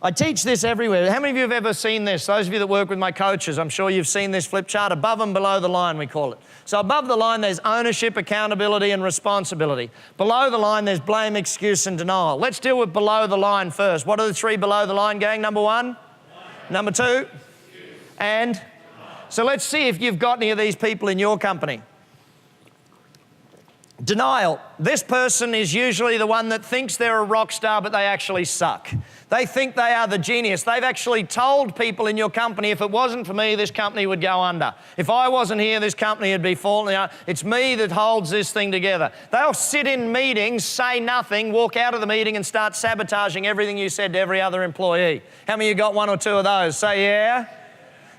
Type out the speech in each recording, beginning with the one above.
I teach this everywhere. How many of you have ever seen this? Those of you that work with my coaches, I'm sure you've seen this flip chart, above and below the line, we call it. So above the line, there's ownership, accountability, and responsibility. Below the line, there's blame, excuse, and denial. Let's deal with below the line first. What are the three below the line, gang? Number one? Number two? And? So let's see if you've got any of these people in your company. Denial. This person is usually the one that thinks they're a rock star, but they actually suck. They think they are the genius. They've actually told people in your company, if it wasn't for me, this company would go under. If I wasn't here, this company would be falling out. It's me that holds this thing together. They'll sit in meetings, say nothing, walk out of the meeting and start sabotaging everything you said to every other employee. How many of you got one or two of those? Say yeah.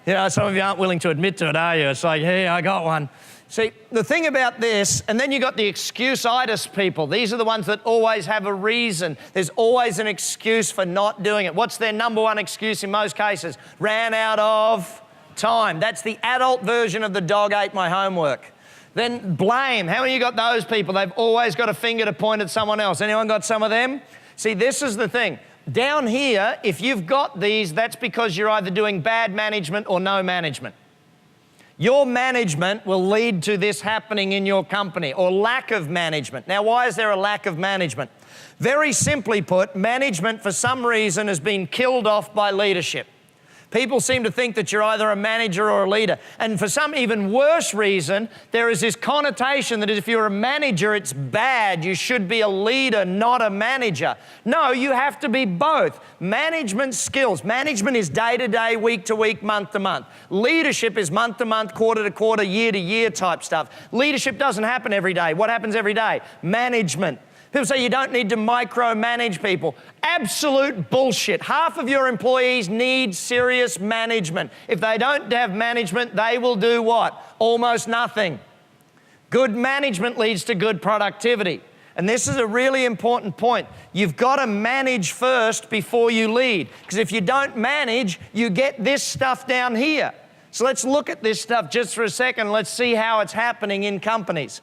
You know, some of you aren't willing to admit to it, are you? It's like, hey, I got one. See, the thing about this, and then you got the excuse-itis people. These are the ones that always have a reason. There's always an excuse for not doing it. What's their number one excuse in most cases? Ran out of time. That's the adult version of the dog ate my homework. Then blame. How many of you got those people? They've always got a finger to point at someone else. Anyone got some of them? See, this is the thing. Down here, if you've got these, that's because you're either doing bad management or no management. Your management will lead to this happening in your company, or lack of management. Now, why is there a lack of management? Very simply put, management for some reason has been killed off by leadership. People seem to think that you're either a manager or a leader. And for some even worse reason, there is this connotation that if you're a manager, it's bad. You should be a leader, not a manager. No, you have to be both. Management skills. Management is day to day, week to week, month to month. Leadership is month to month, quarter to quarter, year to year type stuff. Leadership doesn't happen every day. What happens every day? Management. People say you don't need to micromanage people. Absolute bullshit. Half of your employees need serious management. If they don't have management, they will do what? Almost nothing. Good management leads to good productivity. And this is a really important point. You've got to manage first before you lead. Because if you don't manage, you get this stuff down here. So let's look at this stuff just for a second. Let's see how it's happening in companies.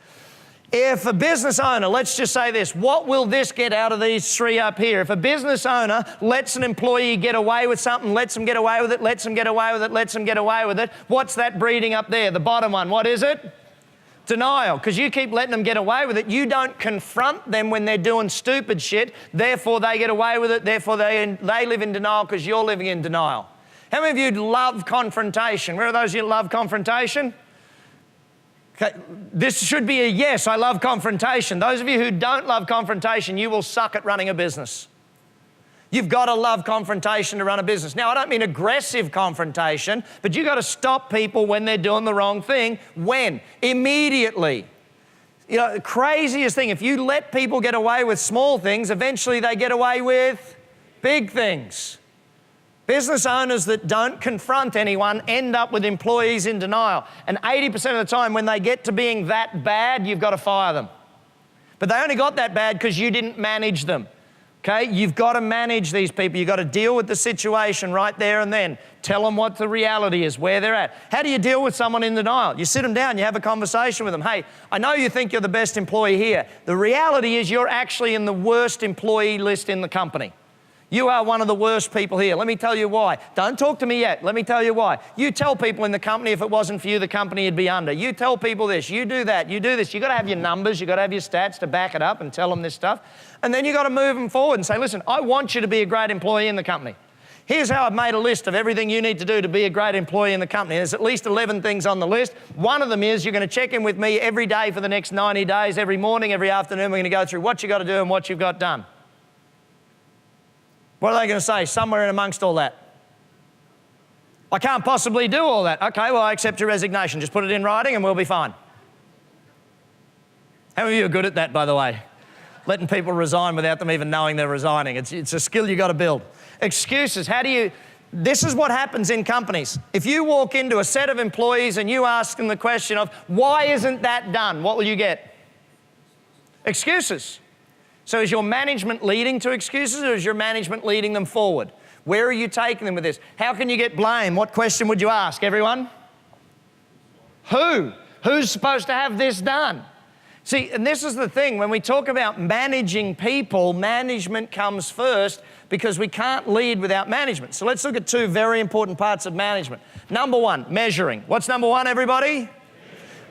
If a business owner, let's just say this, what will this get out of these three up here? If a business owner lets an employee get away with something, lets them get away with it, lets them get away with it, lets them get away with it, what's that breeding up there? The bottom one, what is it? Denial, because you keep letting them get away with it. You don't confront them when they're doing stupid shit, therefore they get away with it, therefore they live in denial because you're living in denial. How many of you love confrontation? Where are those of you that love confrontation? Okay, this should be a yes, I love confrontation. Those of you who don't love confrontation, you will suck at running a business. You've got to love confrontation to run a business. Now, I don't mean aggressive confrontation, but you've got to stop people when they're doing the wrong thing. When? Immediately. You know, the craziest thing, if you let people get away with small things, eventually they get away with big things. Business owners that don't confront anyone end up with employees in denial. And 80% of the time when they get to being that bad, you've got to fire them. But they only got that bad because you didn't manage them. Okay? You've got to manage these people. You've got to deal with the situation right there and then. Tell them what the reality is, where they're at. How do you deal with someone in denial? You sit them down, you have a conversation with them. Hey, I know you think you're the best employee here. The reality is you're actually in the worst employee list in the company. You are one of the worst people here. Let me tell you why. Don't talk to me yet. Let me tell you why. You tell people in the company if it wasn't for you, the company would be under. You tell people this. You do that. You do this. You've got to have your numbers. You've got to have your stats to back it up and tell them this stuff. And then you've got to move them forward and say, listen, I want you to be a great employee in the company. Here's how I've made a list of everything you need to do to be a great employee in the company. There's at least 11 things on the list. One of them is you're going to check in with me every day for the next 90 days, every morning, every afternoon. We're going to go through what you've got to do and what you've got done. What are they going to say? Somewhere in amongst all that. I can't possibly do all that. Okay, well, I accept your resignation. Just put it in writing and we'll be fine. How many of you are good at that, by the way? Letting people resign without them even knowing they're resigning. It's a skill you've got to build. Excuses. This is what happens in companies. If you walk into a set of employees and you ask them the question of, why isn't that done? What will you get? Excuses. So is your management leading to excuses or is your management leading them forward? Where are you taking them with this? How can you get blame? What question would you ask? Everyone? Who? Who's supposed to have this done? See, and this is the thing, when we talk about managing people, management comes first because we can't lead without management. So let's look at two very important parts of management. Number one, measuring. What's number one, everybody?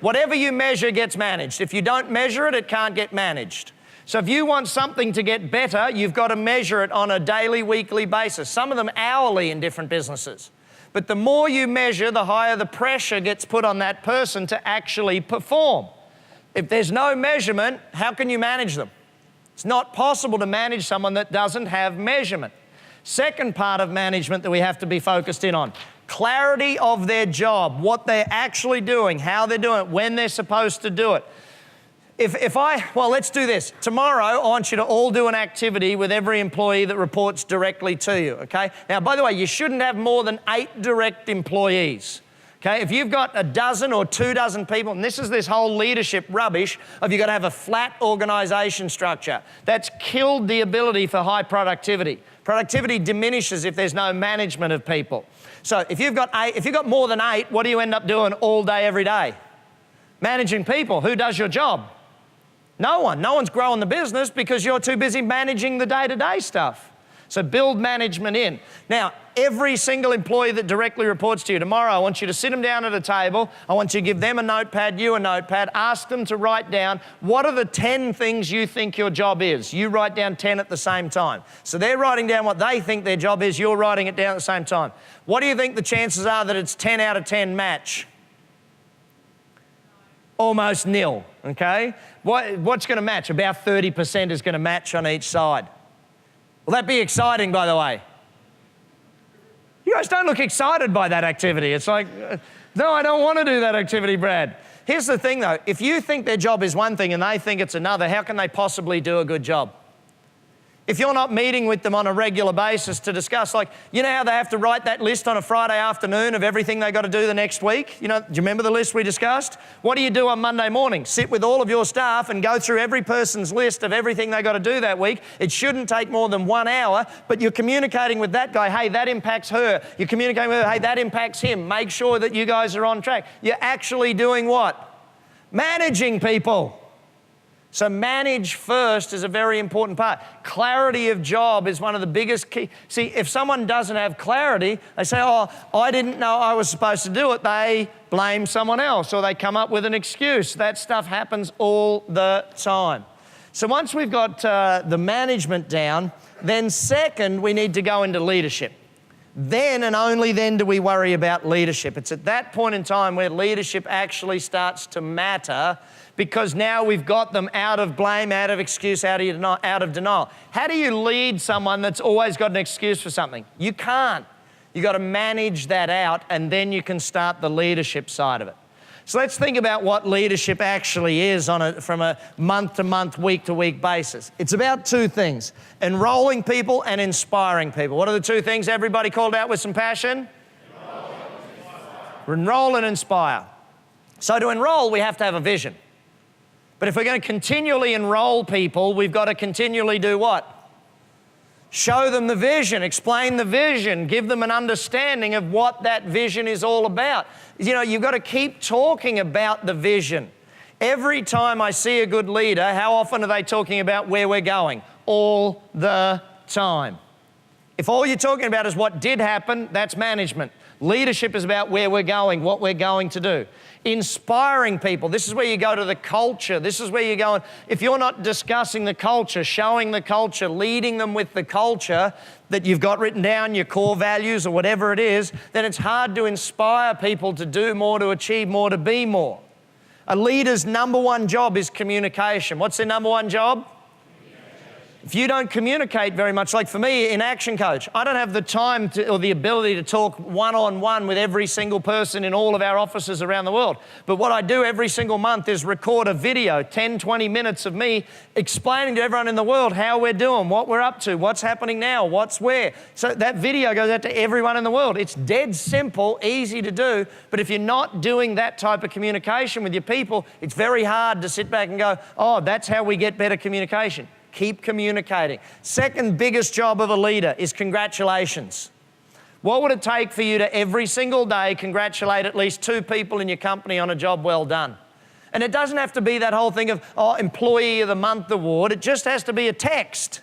Whatever you measure gets managed. If you don't measure it, it can't get managed. So if you want something to get better, you've got to measure it on a daily, weekly basis. Some of them hourly in different businesses. But the more you measure, the higher the pressure gets put on that person to actually perform. If there's no measurement, how can you manage them? It's not possible to manage someone that doesn't have measurement. Second part of management that we have to be focused in on, clarity of their job, what they're actually doing, how they're doing it, when they're supposed to do it. Well, let's do this. Tomorrow, I want you to all do an activity with every employee that reports directly to you, okay? Now, by the way, you shouldn't have more than 8 direct employees. Okay, if you've got a dozen or 2 dozen people, and this is this whole leadership rubbish of you've got to have a flat organisation structure, that's killed the ability for high productivity. Productivity diminishes if there's no management of people. So if you've got more than 8, what do you end up doing all day, every day? Managing people. Who does your job? No one. No one's growing the business because you're too busy managing the day-to-day stuff. So build management in. Now, every single employee that directly reports to you, tomorrow I want you to sit them down at a table. I want you to give them a notepad, you a notepad, ask them to write down what are the 10 things you think your job is. You write down 10 at the same time. So they're writing down what they think their job is, you're writing it down at the same time. What do you think the chances are that it's 10 out of 10 match? Almost nil, okay? What's going to match? About 30% is going to match on each side. Will that be exciting, by the way? You guys don't look excited by that activity. It's like, no, I don't want to do that activity, Brad. Here's the thing, though. If you think their job is one thing and they think it's another, how can they possibly do a good job? If you're not meeting with them on a regular basis to discuss, like, you know how they have to write that list on a Friday afternoon of everything they got to do the next week? You know, do you remember the list we discussed? What do you do on Monday morning? Sit with all of your staff and go through every person's list of everything they got to do that week. It shouldn't take more than 1 hour, but you're communicating with that guy, hey, that impacts her. You're communicating with her, hey, that impacts him. Make sure that you guys are on track. You're actually doing what? Managing people. So manage first is a very important part. Clarity of job is one of the biggest key. See, if someone doesn't have clarity, they say, oh, I didn't know I was supposed to do it. They blame someone else or they come up with an excuse. That stuff happens all the time. So once we've got the management down, then second, we need to go into leadership. Then and only then do we worry about leadership. It's at that point in time where leadership actually starts to matter, because now we've got them out of blame, out of excuse, out of denial. How do you lead someone that's always got an excuse for something? You can't. You've got to manage that out, and then you can start the leadership side of it. So let's think about what leadership actually is from a month-to-month, week-to-week basis. It's about 2 things, enrolling people and inspiring people. What are the 2 things everybody called out with some passion? Enroll and inspire. So to enroll, we have to have a vision. But if we're going to continually enroll people, we've got to continually do what? Show them the vision, explain the vision, give them an understanding of what that vision is all about. You know, you've got to keep talking about the vision. Every time I see a good leader, how often are they talking about where we're going? All the time. If all you're talking about is what did happen, that's management. Leadership is about where we're going, what we're going to do. Inspiring people, this is where you go to the culture. This is where you're going. If you're not discussing the culture, showing the culture, leading them with the culture that you've got written down, your core values or whatever it is, then it's hard to inspire people to do more, to achieve more, to be more. A leader's number 1 job is communication. What's their number 1 job? If you don't communicate very much, like for me in ActionCOACH, I don't have the time or the ability to talk one-on-one with every single person in all of our offices around the world. But what I do every single month is record a video, 10, 20 minutes of me explaining to everyone in the world how we're doing, what we're up to, what's happening now, what's where. So that video goes out to everyone in the world. It's dead simple, easy to do, but if you're not doing that type of communication with your people, it's very hard to sit back and go, oh, that's how we get better communication. Keep communicating. Second biggest job of a leader is congratulations. What would it take for you to every single day congratulate at least 2 people in your company on a job well done? And it doesn't have to be that whole thing of, oh, Employee of the Month award. It just has to be a text.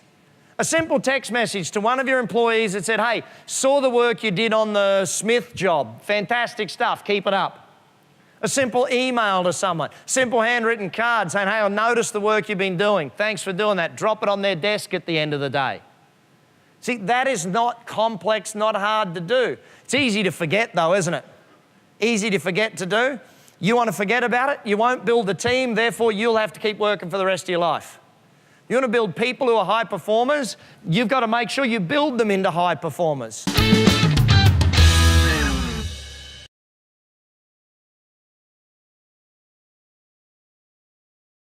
A simple text message to one of your employees that said, hey, saw the work you did on the Smith job. Fantastic stuff, keep it up. A simple email to someone. Simple handwritten card saying, hey, I noticed the work you've been doing. Thanks for doing that. Drop it on their desk at the end of the day. See, that is not complex, not hard to do. It's easy to forget though, isn't it? Easy to forget to do. You want to forget about it, you won't build the team, therefore you'll have to keep working for the rest of your life. You want to build people who are high performers, you've got to make sure you build them into high performers.